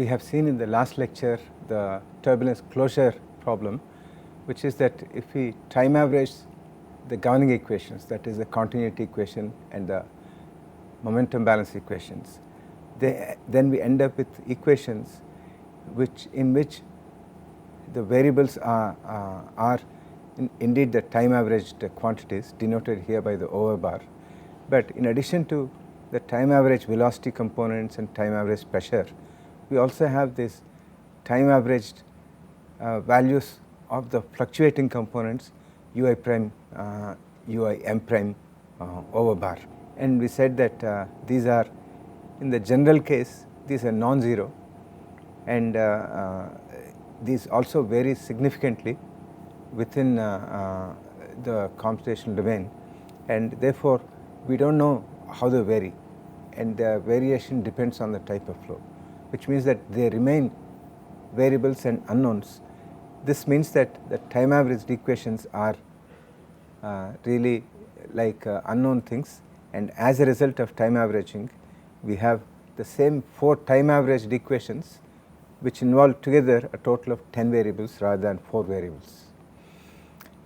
we have seen in the last lecture the turbulence closure problem, which is that if we time average the governing equations, that is the continuity equation and the momentum balance equations, then we end up with equations in which the variables are indeed the time averaged quantities denoted here by the over bar, but in addition to the time average velocity components and time average pressure, we also have this time averaged values of the fluctuating components ui prime, ui m prime over bar. And we said that these are, in the general case, these are non-zero, and these also vary significantly within the computational domain, and therefore we do not know how they vary, and the variation depends on the type of flow, which means that they remain variables and unknowns. This means that the time averaged equations are really like unknown things, and as a result of time averaging, we have the same 4 time averaged equations which involve together a total of 10 variables rather than 4 variables.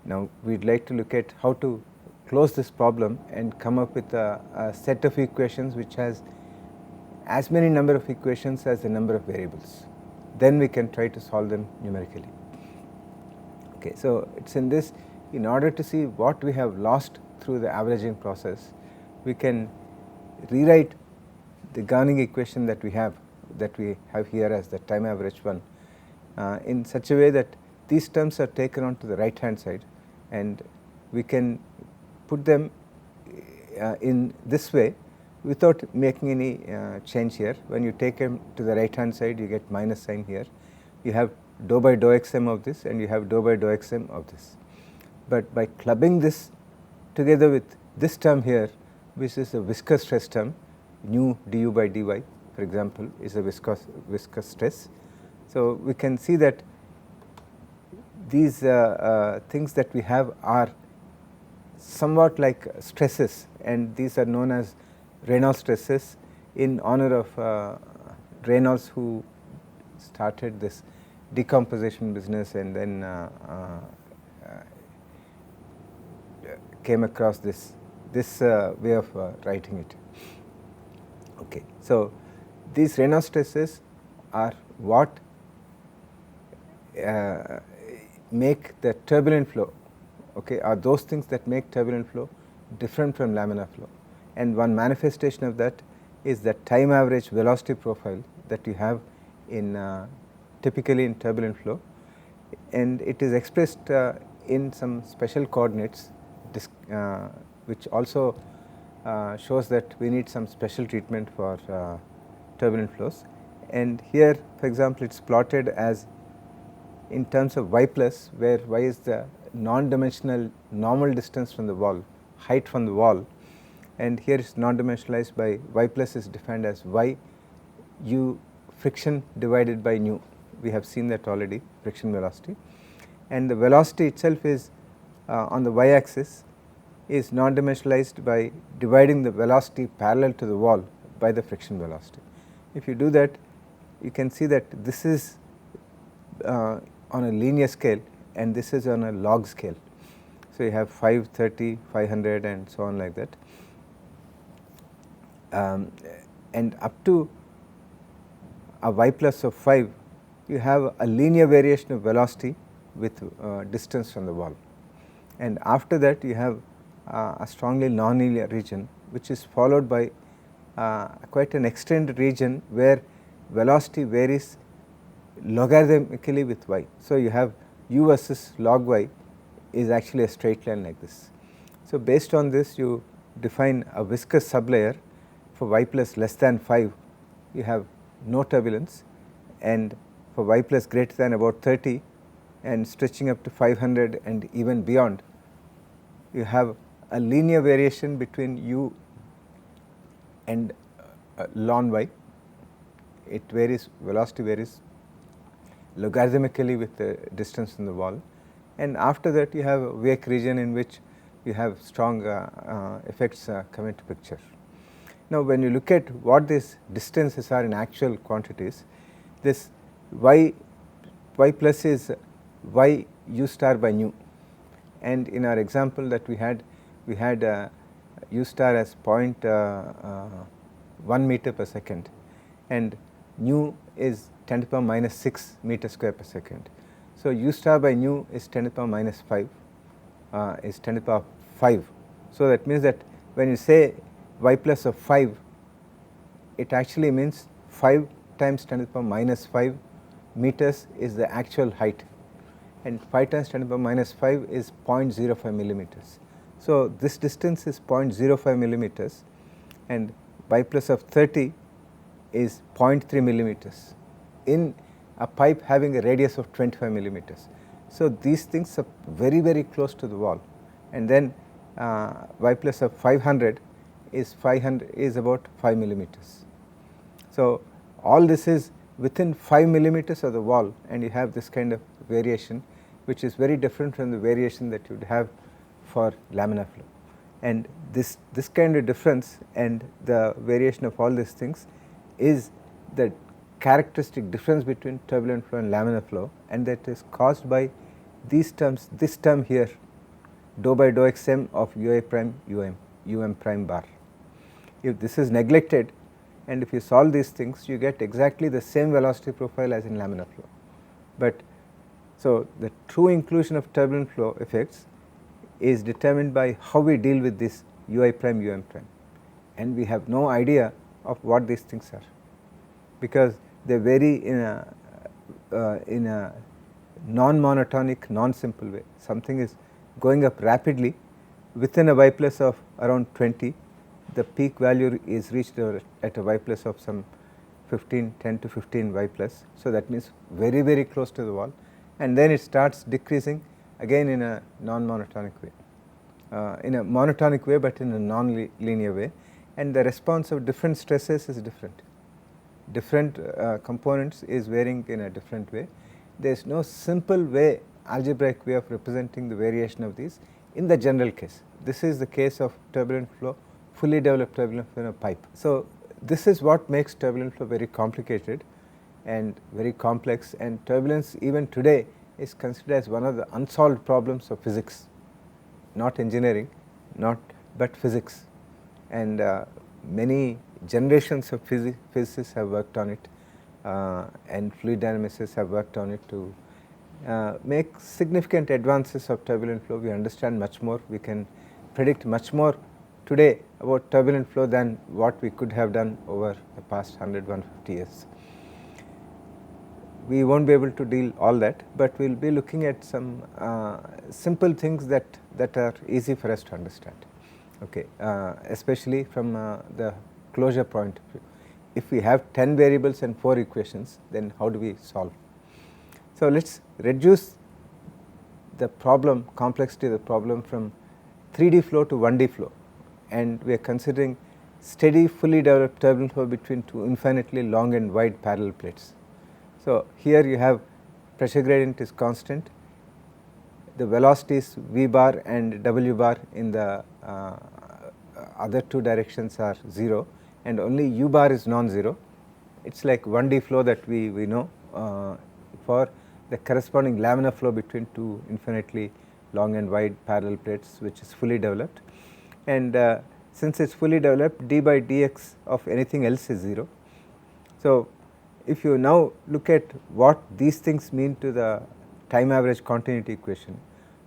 Now we would like to look at how to close this problem and come up with a set of equations which has as many number of equations as the number of variables. Then we can try to solve them numerically. Okay, so it is in this, in order to see what we have lost through the averaging process, we can rewrite the governing equation that we have here as the time average one in such a way that these terms are taken on to the right hand side, and we can put them in this way without making any change here. When you take them to the right hand side, you get minus sign here, you have dou by dou xm of this and you have dou by dou xm of this. But by clubbing this together with this term here, which is a viscous stress term, nu du by dy for example is a viscous stress. So we can see that these things that we have are somewhat like stresses, and these are known as Reynolds stresses in honor of Reynolds, who started this decomposition business and then came across this way of writing it. Okay, so these Reynolds stresses are what make the turbulent flow, okay, are those things that make turbulent flow different from laminar flow, and one manifestation of that is the time average velocity profile that you have in typically in turbulent flow, and it is expressed in some special coordinates which also shows that we need some special treatment for turbulent flows. And here for example it is plotted as in terms of y plus, where y is the non-dimensional normal distance from the wall, height from the wall, and here it is non-dimensionalized by y plus is defined as y u friction divided by nu. We have seen that already, friction velocity, and the velocity itself is on the y axis is non-dimensionalized by dividing the velocity parallel to the wall by the friction velocity. If you do that, you can see that this is on a linear scale and this is on a log scale. So you have 5, 30, 500 and so on like that, and up to a y plus of 5 you have a linear variation of velocity with distance from the wall, and after that you have a strongly nonlinear region which is followed by quite an extended region where velocity varies logarithmically with y. So you have u versus log y is actually a straight line like this. So based on this you define a viscous sublayer for y plus less than 5 you have no turbulence, and for y plus greater than about 30 and stretching up to 500 and even beyond you have a linear variation between u and ln y. It varies, velocity varies logarithmically with the distance from the wall, and after that you have a wake region in which you have strong effects come into picture. Now when you look at what these distances are in actual quantities, this y plus is y u star by nu, and in our example that we had u star as 0.1 meter per second, and nu is 10 to the power minus 6 meter square per second. So u star by nu is 10 to the power minus 5, is 10 to the power 5. So that means that when you say y plus of 5, it actually means 5 times 10 to the power minus 5 meters is the actual height, and 5 times 10 to the power minus 5 is 0.05 millimeters. So this distance is 0.05 millimeters, and y plus of 30 is 0.3 millimeters in a pipe having a radius of 25 millimeters. So these things are very, very close to the wall, and then y plus of 500 is about 5 millimeters. So all this is within 5 millimeters of the wall, and you have this kind of variation, which is very different from the variation that you would have for laminar flow. And this kind of difference and the variation of all these things is the characteristic difference between turbulent flow and laminar flow, and that is caused by these terms, this term here, dou by dou xm of ui prime um prime bar. If this is neglected, and if you solve these things, you get exactly the same velocity profile as in laminar flow. But so the true inclusion of turbulent flow effects is determined by how we deal with this ui prime um prime, and we have no idea of what these things are, because they vary in a non-monotonic, non-simple way. Something is going up rapidly within a y plus of around 20, the peak value is reached at a y plus of some 10 to 15 y plus. So that means very, very close to the wall, and then it starts decreasing again in a non-monotonic way, in a monotonic way but in a non-linear way, and the response of different stresses is different. Different components is varying in a different way. There is no simple way, algebraic way of representing the variation of these in the general case. This is the case of turbulent flow, fully developed turbulent flow in a pipe. So this is what makes turbulent flow very complicated and very complex, and turbulence even today is considered as one of the unsolved problems of physics, not engineering, but physics, and many generations of physicists have worked on it, and fluid dynamicists have worked on it to make significant advances of turbulent flow. We understand much more, we can predict much more today about turbulent flow than what we could have done over the past 100-150 years. We won't be able to deal all that, but we will be looking at some simple things that are easy for us to understand, okay, especially from the closure point of view. If we have 10 variables and 4 equations, then how do we solve? So let us reduce the problem, complexity of the problem, from 3D flow to 1D flow, and we are considering steady fully developed turbulent flow between two infinitely long and wide parallel plates. So here you have pressure gradient is constant, the velocities v bar and w bar in the other two directions are 0, and only u bar is non-zero. It is like 1D flow that we know for the corresponding laminar flow between two infinitely long and wide parallel plates, which is fully developed, and since it is fully developed, d by dx of anything else is 0. So if you now look at what these things mean to the time average continuity equation,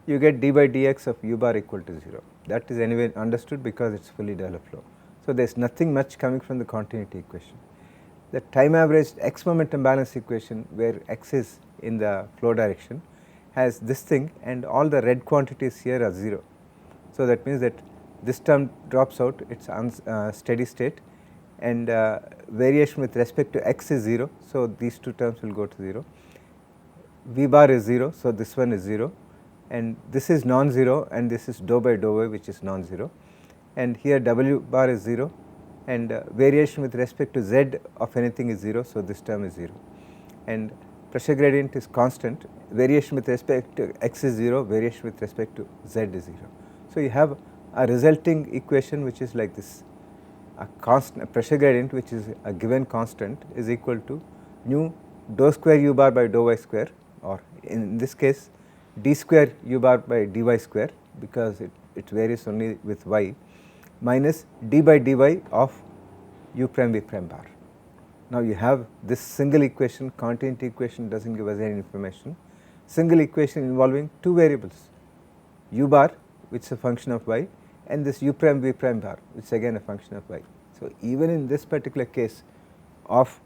you get d by dx of u bar equal to 0. That is anyway understood because it is fully developed flow. So there is nothing much coming from the continuity equation. The time averaged x momentum balance equation, where x is in the flow direction, has this thing, and all the red quantities here are 0. So that means that this term drops out, it is steady state, and variation with respect to x is 0. So these two terms will go to 0. V bar is 0, so this one is 0, and this is non-zero, and this is dou by dou y, which is non-zero, and here w bar is 0, and variation with respect to z of anything is 0, so this term is 0, and pressure gradient is constant, variation with respect to x is 0, variation with respect to z is 0. So you have a resulting equation which is like this: a constant pressure gradient, which is a given constant, is equal to nu dou square u bar by dou y square, or in this case d square u bar by dy square, because it varies only with y, minus d by dy of u prime v prime bar. Now you have this single equation, continuity equation does not give us any information, single equation involving two variables, u bar which is a function of y, and this u prime v prime bar which is again a function of y. So even in this particular case of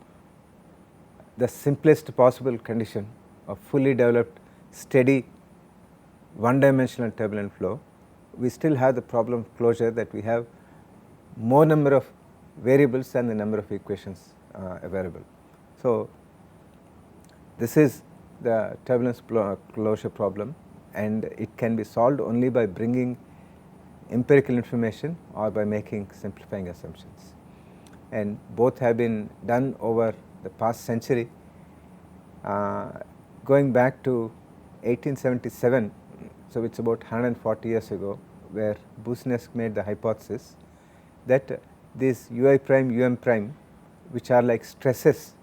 the simplest possible condition of fully developed steady one dimensional turbulent flow, we still have the problem of closure that we have more number of variables than the number of equations available. So this is the turbulence closure problem, and it can be solved only by bringing empirical information or by making simplifying assumptions, and both have been done over the past century. Going back to 1877, so it is about 140 years ago, where Boussinesq made the hypothesis that these ui prime um prime, which are like stresses,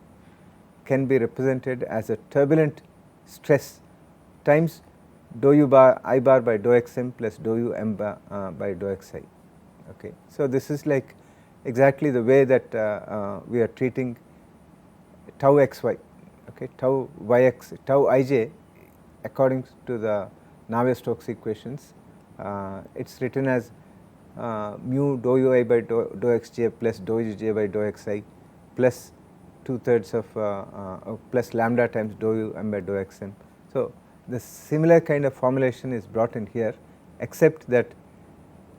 can be represented as a turbulent stress times dou u bar I bar by dou xm plus dou u m bar, by dou xi. Okay. So this is like exactly the way that we are treating tau xy, okay, tau yx, tau ij according to the Navier-Stokes equations. It is written as mu dou ui by dou xj plus dou uj by dou xi plus 2/3 of plus lambda times dou u m by dou xm. So the similar kind of formulation is brought in here, except that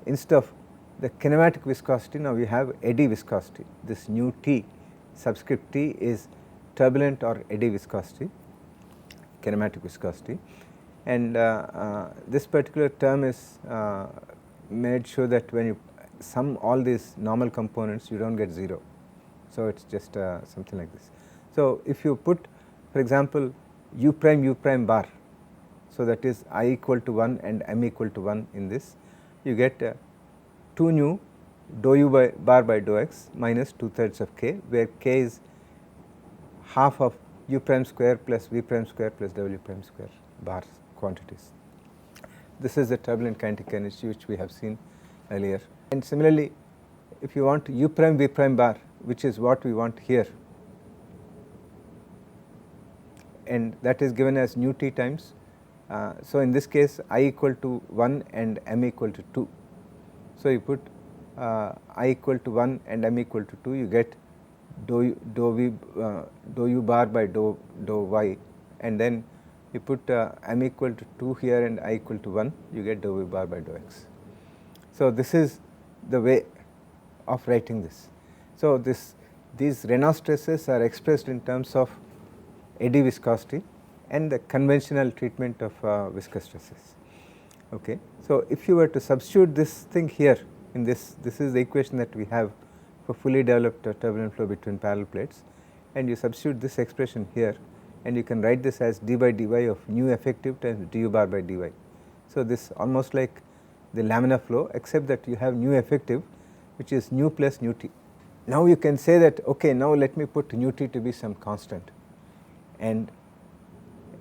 instead of the kinematic viscosity, now we have eddy viscosity. This nu t subscript t is turbulent or eddy viscosity, kinematic viscosity, and this particular term is made sure that when you sum all these normal components, you do not get 0. So it is just something like this. So if you put, for example, u prime bar, so that is I equal to 1 and m equal to 1 in this, you get 2 nu dou u bar by dou x minus 2/3 of k, where k is half of u prime square plus v prime square plus w prime square bar quantities. This is the turbulent kinetic energy which we have seen earlier. And similarly, if you want u prime v prime bar, which is what we want here, and that is given as nu t times. So in this case I equal to 1 and m equal to 2. So you put I equal to 1 and m equal to 2, you get dou u bar by dou y, and then you put m equal to 2 here and I equal to 1, you get dou u bar by dou x. So this is the way of writing this. So these Reynolds stresses are expressed in terms of eddy viscosity and the conventional treatment of viscous stresses. Okay. So if you were to substitute this thing here in this is the equation that we have for fully developed turbulent flow between parallel plates, and you substitute this expression here, and you can write this as d by dy of nu effective times du bar by dy. So this almost like the laminar flow, except that you have nu effective, which is nu plus nu t. Now you can say that, okay, now let me put nu t to be some constant, and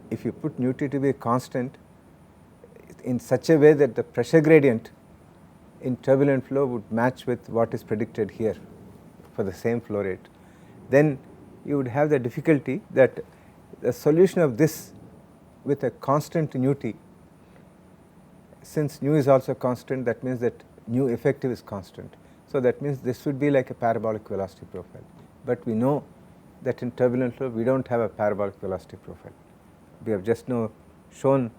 if you put nu t to be a constant in such a way that the pressure gradient in turbulent flow would match with what is predicted here for the same flow rate, then you would have the difficulty that the solution of this with a constant nu t, since nu is also constant, that means that nu effective is constant. So that means this would be like a parabolic velocity profile, but we know that in turbulent flow we do not have a parabolic velocity profile. We have just now shown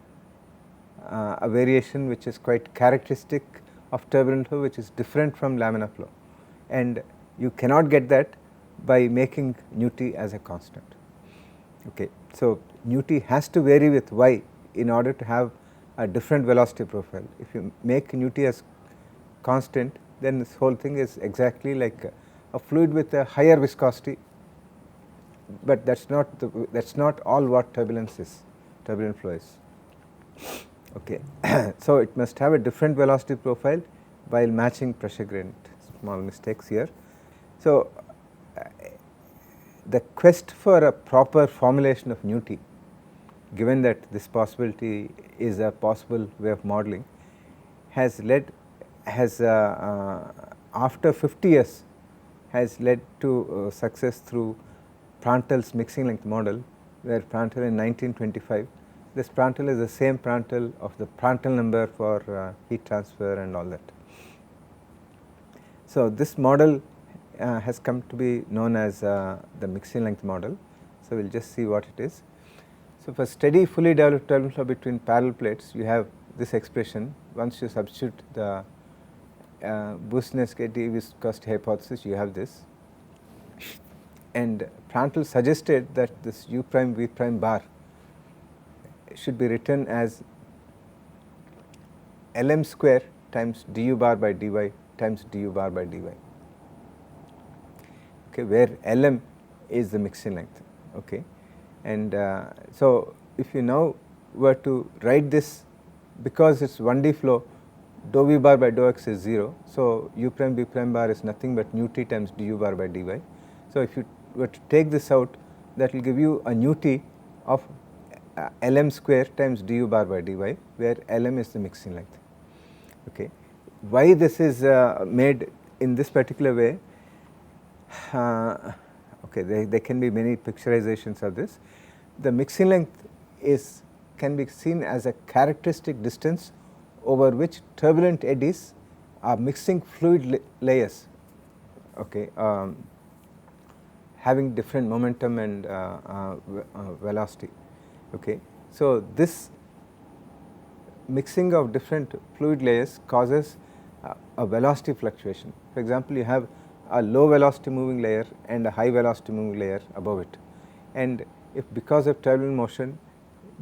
a variation which is quite characteristic of turbulent flow, which is different from laminar flow, and you cannot get that by making nu t as a constant. Okay. So nu t has to vary with y in order to have a different velocity profile. If you make nu t as constant, then this whole thing is exactly like a fluid with a higher viscosity, but that's not all what turbulence is, turbulent flow is. Okay. So it must have a different velocity profile while matching pressure gradient. Small mistakes here. So the quest for a proper formulation of nu t, given that this possibility is a possible way of modeling, has led after 50 years has led to success through Prandel's mixing length model, where Prandel in 1925, this Prandel is the same Prandel of the Prandtl number for heat transfer and all that. So, this model has come to be known as the mixing length model. So, we will just see what it is. So, for steady fully developed turbulent flow between parallel plates, you have this expression. Once you substitute the Boussinesq Eddy viscosity hypothesis, you have this, and Prandtl suggested that this u prime v prime bar should be written as Lm square times du bar by dy times du bar by dy, okay, where Lm is the mixing length. Okay. And so, if you now were to write this, because it is 1D flow, dou v bar by dou x is 0. So, u prime v prime bar is nothing but nu t times du bar by dy. So, if you were to take this out, that will give you a nu t of Lm square times du bar by dy, where Lm is the mixing length. Okay. Why this is made in this particular way? Okay, there can be many picturizations of this. The mixing length can be seen as a characteristic distance over which turbulent eddies are mixing fluid layers, okay, having different momentum and velocity. Okay. So, this mixing of different fluid layers causes a velocity fluctuation. For example, you have a low velocity moving layer and a high velocity moving layer above it, and if because of turbulent motion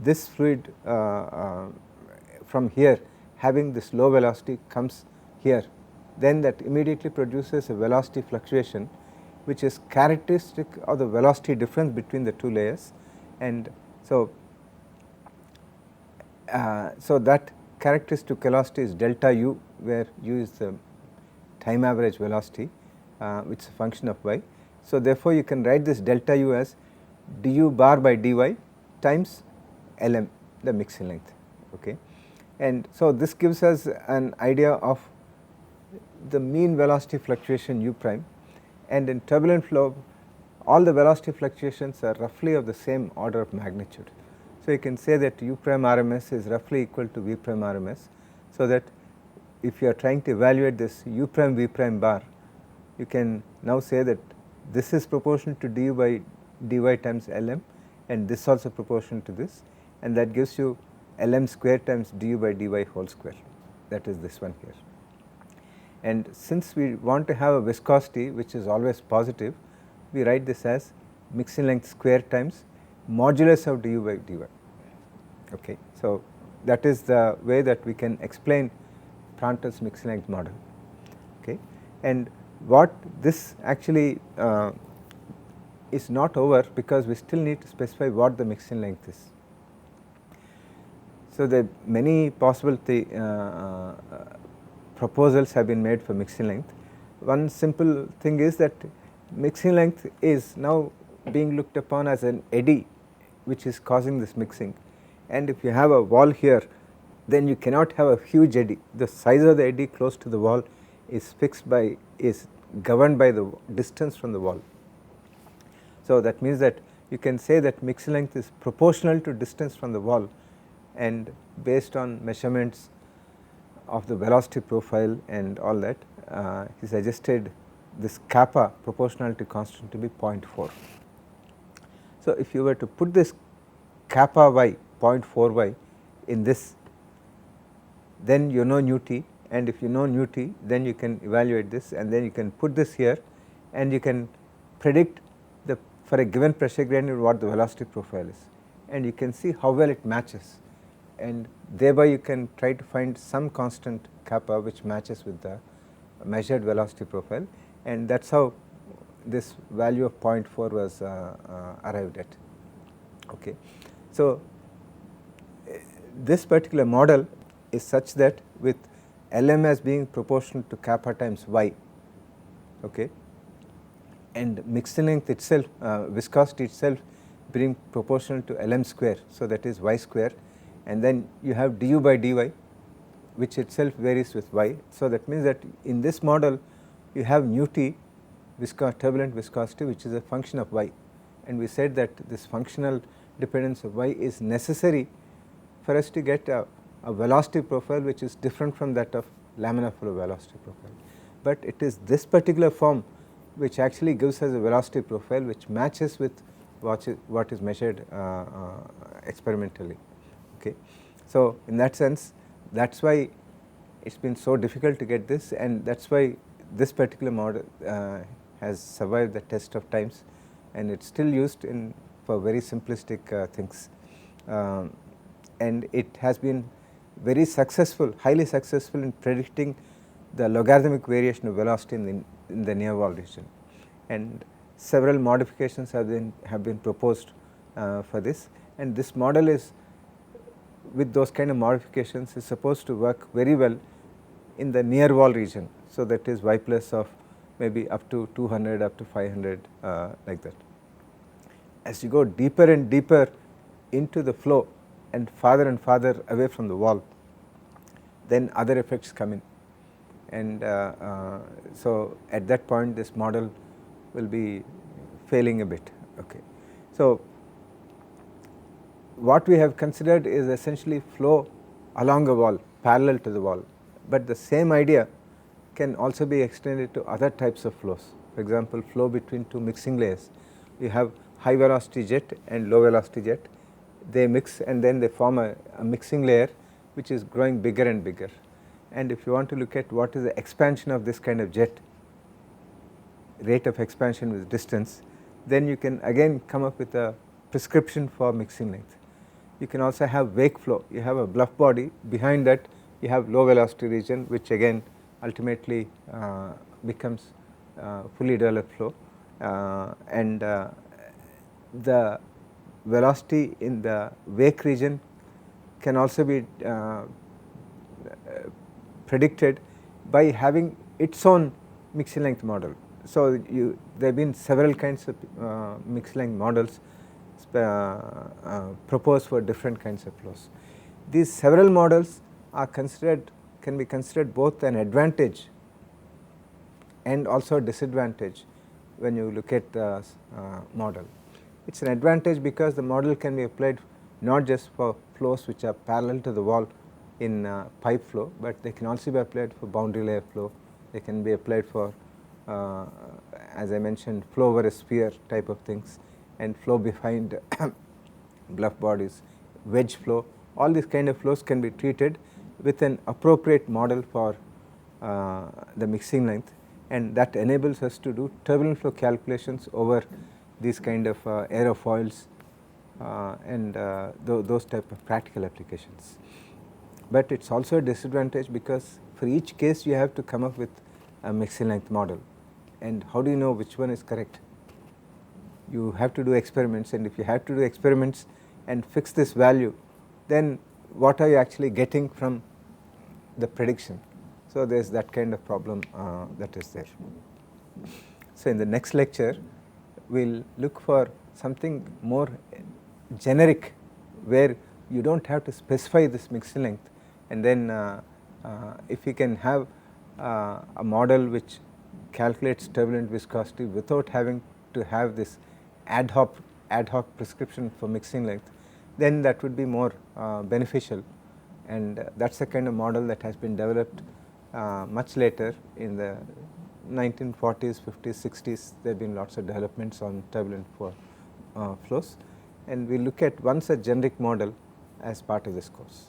this fluid from here having this low velocity comes here, then that immediately produces a velocity fluctuation which is characteristic of the velocity difference between the two layers. And so, that characteristic velocity is delta u, where u is the time average velocity, which is a function of y. So, therefore, you can write this delta u as du bar by dy times Lm, the mixing length. Okay. And so, this gives us an idea of the mean velocity fluctuation u prime, and in turbulent flow all the velocity fluctuations are roughly of the same order of magnitude. So, you can say that u prime RMS is roughly equal to v prime RMS. So, that if you are trying to evaluate this u prime v prime bar, you can now say that this is proportional to du by dy times Lm, and this also proportional to this, and that gives you Lm square times du by dy whole square, that is this one here. And since we want to have a viscosity which is always positive, we write this as mixing length square times modulus of du by dy. Okay. So, that is the way that we can explain Prandel's mixing length model. Okay. And what this actually is not over, because we still need to specify what the mixing length is. So, the many possible proposals have been made for mixing length. One simple thing is that mixing length is now being looked upon as an eddy which is causing this mixing, and if you have a wall here, then you cannot have a huge eddy. The size of the eddy close to the wall is governed by the distance from the wall. So, that means that you can say that mixing length is proportional to distance from the wall, and based on measurements of the velocity profile and all that, he suggested this kappa proportionality constant to be 0.4. So, if you were to put this kappa y 0.4 y in this, then you know nu t, and if you know nu t, then you can evaluate this, and then you can put this here, and you can predict for a given pressure gradient what the velocity profile is, and you can see how well it matches, and thereby you can try to find some constant kappa which matches with the measured velocity profile, and that is how this value of 0.4 was arrived at. Okay. So, this particular model is such that with Lm as being proportional to kappa times y, okay, and mixing length itself, viscosity itself being proportional to Lm square. So, that is y square, and then you have du by dy which itself varies with y. So, that means that in this model you have nu t turbulent viscosity which is a function of y, and we said that this functional dependence of y is necessary for us to get a velocity profile which is different from that of laminar flow velocity profile. But it is this particular form which actually gives us a velocity profile which matches with what is measured experimentally. Okay. So, in that sense, that is why it has been so difficult to get this, and that is why this particular model has survived the test of times, and it is still used in for very simplistic things, and it has been very successful, highly successful in predicting the logarithmic variation of velocity in the near wall region, and several modifications have been proposed for this, and this model is, with those kind of modifications, is supposed to work very well in the near wall region. So, that is y plus of maybe up to 200 up to 500 like that. As you go deeper and deeper into the flow and farther away from the wall, then other effects come in, and so at that point this model will be failing a bit. Okay. So, what we have considered is essentially flow along a wall parallel to the wall, but the same idea can also be extended to other types of flows. For example, flow between two mixing layers. We have high velocity jet and low velocity jet, they mix and then they form a mixing layer which is growing bigger and bigger, and if you want to look at what is the expansion of this kind of jet, rate of expansion with distance, then you can again come up with a prescription for mixing length. You can also have wake flow, you have a bluff body, behind that you have low velocity region which again ultimately becomes fully developed flow, and the velocity in the wake region can also be predicted by having its own mixing length model. So, there have been several kinds of mixing length models proposed for different kinds of flows. These several models are can be considered both an advantage and also a disadvantage when you look at the model. It is an advantage because the model can be applied not just for flows which are parallel to the wall in pipe flow, but they can also be applied for boundary layer flow, they can be applied for as I mentioned flow over a sphere type of things, and flow behind bluff bodies, wedge flow, all these kind of flows can be treated with an appropriate model for the mixing length, and that enables us to do turbulent flow calculations over these kind of aerofoils and those type of practical applications. But it is also a disadvantage because for each case you have to come up with a mixing length model, and how do you know which one is correct? You have to do experiments, and if you have to do experiments and fix this value, then what are you actually getting from the prediction? So, there is that kind of problem that is there. So, in the next lecture we will look for something more generic where you do not have to specify this mixing length, and then if you can have a model which calculates turbulent viscosity without having to have this ad hoc prescription for mixing length, then that would be more beneficial, and that is the kind of model that has been developed much later in the 1940s, 50s, 60s. There have been lots of developments on turbulent flows, and we look at one such generic model as part of this course.